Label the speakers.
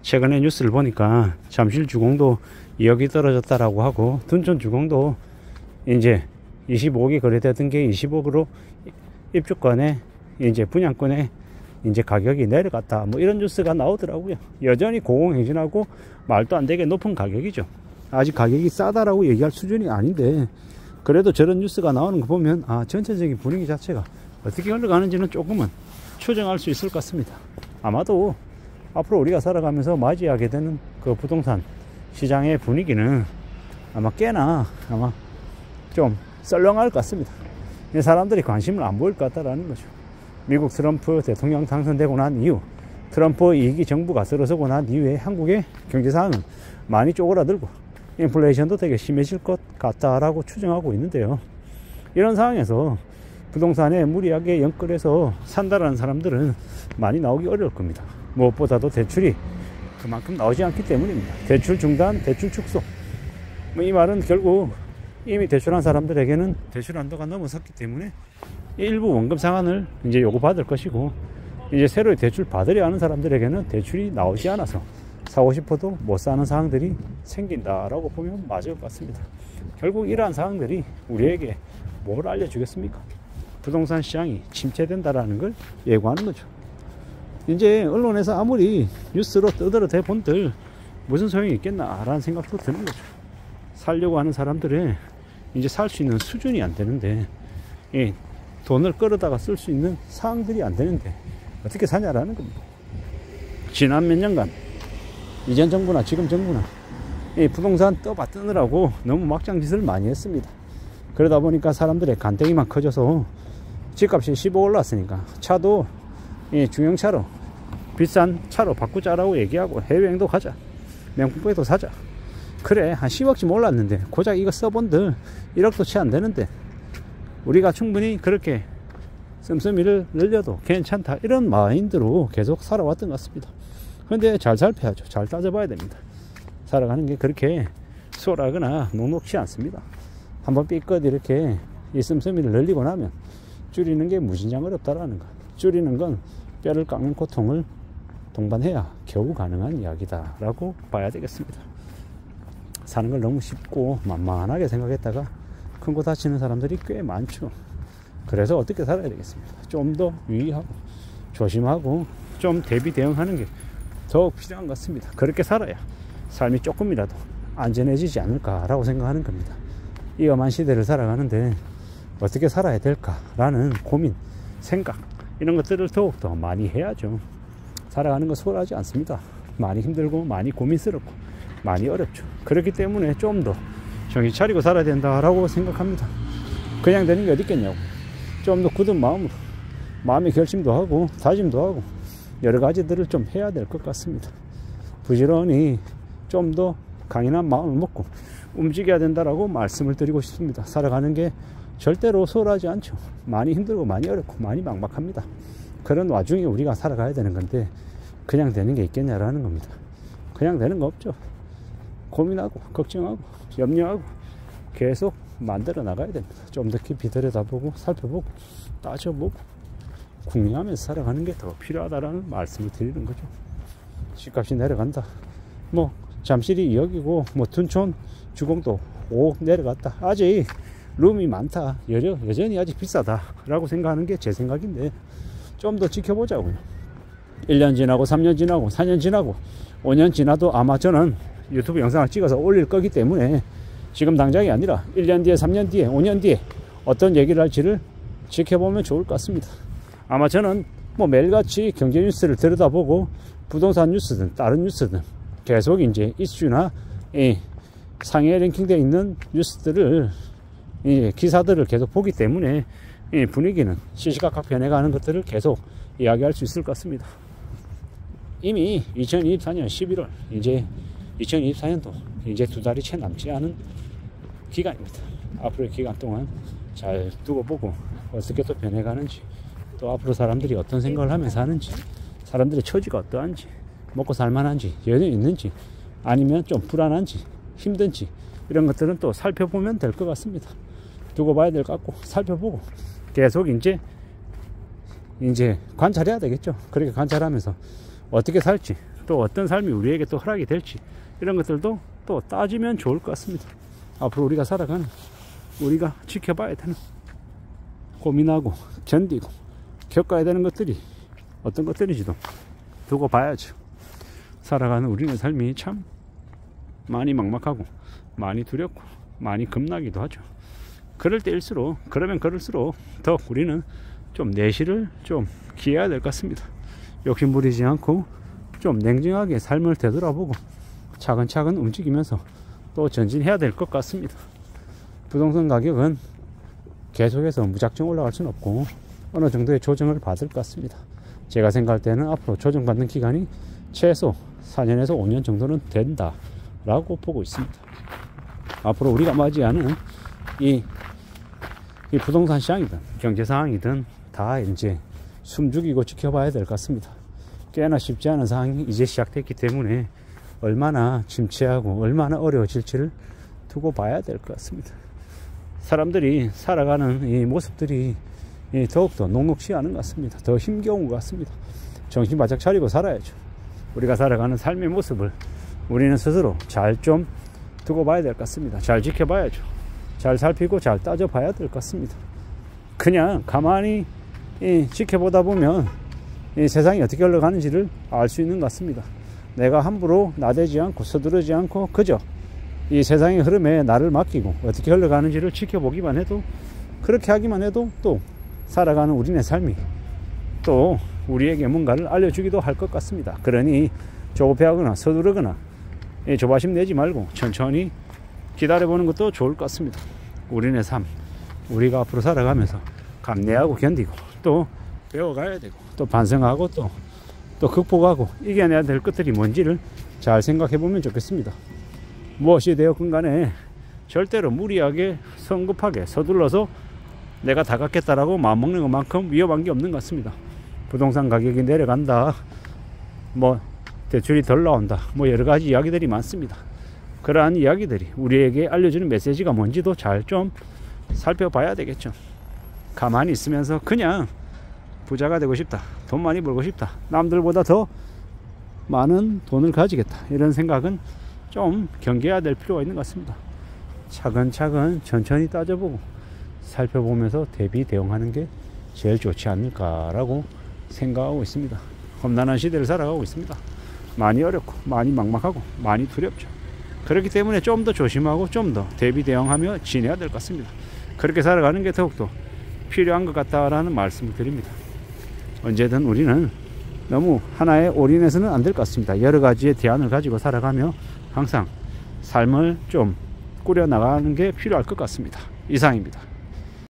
Speaker 1: 최근에 뉴스를 보니까 잠실 주공도 2억이 떨어졌다라고 하고, 둔촌 주공도 이제 25억이 거래되던 게 20억으로 입주권에 이제 분양권에 이제 가격이 내려갔다, 뭐 이런 뉴스가 나오더라고요. 여전히 고공행진하고 말도 안 되게 높은 가격이죠. 아직 가격이 싸다라고 얘기할 수준이 아닌데, 그래도 저런 뉴스가 나오는 거 보면 전체적인 분위기 자체가 어떻게 흘러가는지는 조금은 추정할 수 있을 것 같습니다. 아마도 앞으로 우리가 살아가면서 맞이하게 되는 그 부동산 시장의 분위기는 아마 꽤나 좀 썰렁할 것 같습니다. 사람들이 관심을 안 보일 것 같다라는 거죠. 미국 트럼프 대통령 당선되고 난 이후, 트럼프 2기 정부가 들어서고 난 이후에 한국의 경제 상황은 많이 쪼그라들고 인플레이션도 되게 심해질 것 같다라고 추정하고 있는데요. 이런 상황에서 부동산에 무리하게 연끌해서 산다라는 사람들은 많이 나오기 어려울 겁니다. 무엇보다도 대출이 그만큼 나오지 않기 때문입니다. 대출 중단, 대출 축소. 이 말은 결국 이미 대출한 사람들에게는 대출 한도가 넘어섰기 때문에 일부 원금 상환을 이제 요구받을 것이고, 이제 새로 대출 받으려 하는 사람들에게는 대출이 나오지 않아서 사고 싶어도 못 사는 상황들이 생긴다라고 보면 맞을 것 같습니다. 결국 이러한 상황들이 우리에게 뭘 알려주겠습니까? 부동산 시장이 침체된다라는 걸 예고하는 거죠. 이제 언론에서 아무리 뉴스로 떠들어대 본들 무슨 소용이 있겠나라는 생각도 드는 거죠. 살려고 하는 사람들의 이제 살 수 있는 수준이 안 되는데, 돈을 끌어다가 쓸 수 있는 상황들이 안 되는데 어떻게 사냐라는 겁니다. 지난 몇 년간 이전 정부나 지금 정부나 이 부동산 떠받드느라고 너무 막장짓을 많이 했습니다. 그러다 보니까 사람들의 간땡이만 커져서 집값이 15 올랐으니까 차도 중형차로, 비싼 차로 바꾸자라고 얘기하고, 해외여행도 가자, 명품백도 사자. 그래, 한 10억쯤 올랐는데 고작 이거 써본들 1억도 채 안 되는데 우리가 충분히 그렇게 씀씀이를 늘려도 괜찮다, 이런 마인드로 계속 살아왔던 것 같습니다. 그런데 잘 살펴야죠. 잘 따져봐야 됩니다. 살아가는 게 그렇게 수월하거나 녹록치 않습니다. 한번 삐끗 이렇게 이 씀씀이를 늘리고 나면 줄이는 게 무진장 어렵다라는 것. 줄이는 건 뼈를 깎는 고통을 동반해야 겨우 가능한 이야기다 라고 봐야 되겠습니다. 사는 걸 너무 쉽고 만만하게 생각했다가 큰 거 다치는 사람들이 꽤 많죠. 그래서 어떻게 살아야 되겠습니까? 좀 더 유의하고 조심하고 좀 대비 대응하는 게 더욱 필요한 것 같습니다. 그렇게 살아야 삶이 조금이라도 안전해지지 않을까라고 생각하는 겁니다. 이 험한 시대를 살아가는데 어떻게 살아야 될까라는 고민, 생각, 이런 것들을 더욱더 많이 해야죠. 살아가는 건 수월하지 않습니다. 많이 힘들고 많이 고민스럽고 많이 어렵죠. 그렇기 때문에 좀 더 정신 차리고 살아야 된다라고 생각합니다. 그냥 되는 게 어디 있겠냐고. 좀 더 굳은 마음으로 마음의 결심도 하고 다짐도 하고 여러 가지들을 좀 해야 될 것 같습니다. 부지런히 좀 더 강인한 마음을 먹고 움직여야 된다라고 말씀을 드리고 싶습니다. 살아가는 게 절대로 수월하지 않죠. 많이 힘들고 많이 어렵고 많이 막막합니다. 그런 와중에 우리가 살아가야 되는 건데 그냥 되는 게 있겠냐라는 겁니다. 그냥 되는 거 없죠. 고민하고 걱정하고 염려하고 계속 만들어 나가야 됩니다. 좀 더 깊이 들여다보고 살펴보고 따져보고 궁리하면서 살아가는 게 더 필요하다라는 말씀을 드리는 거죠. 집값이 내려간다. 뭐 잠실이 2억이고 뭐 둔촌 주공도 5억 내려갔다. 아직 룸이 많다. 여전히 아직 비싸다 라고 생각하는 게 제 생각인데 좀 더 지켜보자고요. 1년 지나고 3년 지나고 4년 지나고 5년 지나도 아마 저는 유튜브 영상을 찍어서 올릴 거기 때문에 지금 당장이 아니라 1년 뒤에 3년 뒤에 5년 뒤에 어떤 얘기를 할지를 지켜보면 좋을 것 같습니다. 아마 저는 뭐 매일같이 경제 뉴스를 들여다보고 부동산 뉴스든 다른 뉴스든 계속 이제 이슈나 상위에 랭킹되어 있는 뉴스들을 기사들을 계속 보기 때문에 분위기는 시시각각 변해가는 것들을 계속 이야기할 수 있을 것 같습니다. 이미 2024년 11월 이제 2024년도 이제 2달이 채 남지 않은 기간입니다. 앞으로의 기간 동안 잘 두고 보고 어떻게 또 변해가는지, 또 앞으로 사람들이 어떤 생각을 하면서 사는지, 사람들의 처지가 어떠한지, 먹고 살만한지, 여유 있는지, 아니면 좀 불안한지, 힘든지, 이런 것들은 또 살펴보면 될 것 같습니다. 두고 봐야 될 것 같고 살펴보고 계속 이제 관찰해야 되겠죠. 그렇게 관찰하면서 어떻게 살지, 또 어떤 삶이 우리에게 또 허락이 될지 이런 것들도 또 따지면 좋을 것 같습니다. 앞으로 우리가 살아가는, 우리가 지켜봐야 되는, 고민하고 견디고 겪어야 되는 것들이 어떤 것들인지도 두고 봐야죠. 살아가는 우리의 삶이 참 많이 막막하고 많이 두렵고 많이 겁나기도 하죠. 그럴 때일수록, 그러면 그럴수록 더 우리는 좀 내실을 좀 기해야 될 것 같습니다. 욕심 부리지 않고 좀 냉정하게 삶을 되돌아보고 차근차근 움직이면서 또 전진해야 될 것 같습니다. 부동산 가격은 계속해서 무작정 올라갈 수는 없고 어느 정도의 조정을 받을 것 같습니다. 제가 생각할 때는 앞으로 조정받는 기간이 최소 4년에서 5년 정도는 된다 라고 보고 있습니다. 앞으로 우리가 맞이하는 이 부동산 시장이든 경제 상황이든 다 이제 숨죽이고 지켜봐야 될 것 같습니다. 꽤나 쉽지 않은 상황이 이제 시작됐기 때문에 얼마나 침체하고 얼마나 어려워질지를 두고 봐야 될 것 같습니다. 사람들이 살아가는 이 모습들이 더욱더 녹록지 않은 것 같습니다. 더 힘겨운 것 같습니다. 정신 바짝 차리고 살아야죠. 우리가 살아가는 삶의 모습을 우리는 스스로 잘 좀 두고 봐야 될 것 같습니다. 잘 지켜봐야죠. 잘 살피고 잘 따져봐야 될 것 같습니다. 그냥 가만히 지켜보다 보면 이 세상이 어떻게 흘러가는지를 알 수 있는 것 같습니다. 내가 함부로 나대지 않고 서두르지 않고 그저 이 세상의 흐름에 나를 맡기고 어떻게 흘러가는지를 지켜보기만 해도, 그렇게 하기만 해도 또 살아가는 우리네 삶이 또 우리에게 뭔가를 알려주기도 할 것 같습니다. 그러니 조급해하거나 서두르거나 조바심 내지 말고 천천히 기다려보는 것도 좋을 것 같습니다. 우리네 삶, 우리가 앞으로 살아가면서 감내하고 견디고 또 배워가야 되고 또 반성하고 또 극복하고 이겨내야 될 것들이 뭔지를 잘 생각해 보면 좋겠습니다. 무엇이 되었건 간에 절대로 무리하게 성급하게 서둘러서 내가 다 갖겠다라고 마음먹는 것만큼 위험한 게 없는 것 같습니다. 부동산 가격이 내려간다, 뭐 대출이 덜 나온다, 뭐 여러 가지 이야기들이 많습니다. 그러한 이야기들이 우리에게 알려주는 메시지가 뭔지도 잘 좀 살펴봐야 되겠죠. 가만히 있으면서 그냥 부자가 되고 싶다, 돈 많이 벌고 싶다, 남들보다 더 많은 돈을 가지겠다, 이런 생각은 좀 경계해야 될 필요가 있는 것 같습니다. 차근차근 천천히 따져보고 살펴보면서 대비 대응하는 게 제일 좋지 않을까라고 생각하고 있습니다. 험난한 시대를 살아가고 있습니다. 많이 어렵고 많이 막막하고 많이 두렵죠. 그렇기 때문에 좀 더 조심하고 좀 더 대비 대응하며 지내야 될 것 같습니다. 그렇게 살아가는 게 더욱더 필요한 것 같다라는 말씀을 드립니다. 언제든 우리는 너무 하나에 올인해서는 안 될 것 같습니다. 여러 가지의 대안을 가지고 살아가며 항상 삶을 좀 꾸려나가는 게 필요할 것 같습니다. 이상입니다.